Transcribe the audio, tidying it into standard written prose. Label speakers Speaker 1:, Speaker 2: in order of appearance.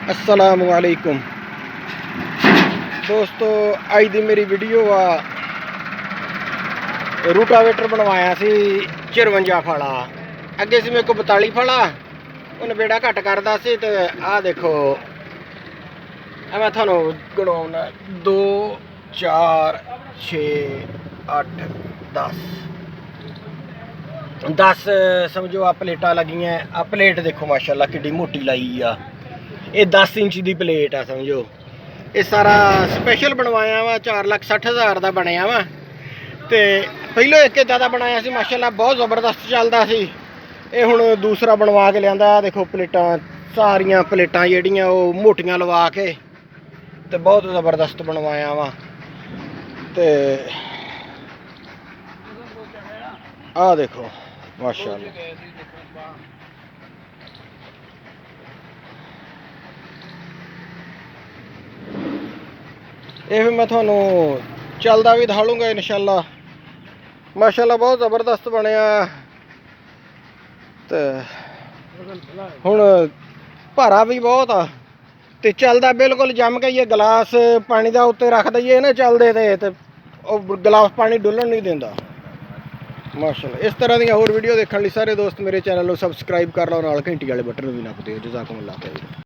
Speaker 1: अस्सलामु अलैकुम दोस्तों, अज दी मेरी वीडियो रूटावेटर बनवाया सी 54 फाला। अगे से मेरे को 42 फाला उन्हें बेड़ा घट करता सी। तो आ देखो मैं थानू गणाउना 2 4 6 8 10 समझो आ प्लेटा लगी। आ प्लेट देखो माशाल्लाह किड्डी मोटी लाई आ। ये 10 इंच की प्लेट आ समझो। ये सारा स्पैशल बनवाया वा 4,60,000 का बनया वा। तो पहलों एक ज़्यादा बनाया सी माशाल्लाह बहुत ज़बरदस्त चलता सी। ये हुण दूसरा बनवा के लिया। देखो प्लेटां सारियां प्लेटां जिहड़ियां वो मोटियां लवा के तो बहुत ज़बरदस्त बनवाया वा। तो आ देखो माशाल्लाह ये फिर मैं थानू चलदा भी दिखाऊंगा इंशाल्लाह। माशाल्लाह बहुत ज़बरदस्त बनया। तो हुण भारा भी बहुत आ ते चलदा बिल्कुल जम के। ये गिलास पानी का उत्ते रख दईए ना चलते तो गिलास पानी डुलन नहीं देंदा माशाल्लाह। इस तरह दी होर वीडियो देखने लई सारे दोस्त मेरे चैनल को सबसक्राइब कर लो, नाल घंटी वाले बटन भी नप दिओ। जज़ाकुमुल्लाह खैर।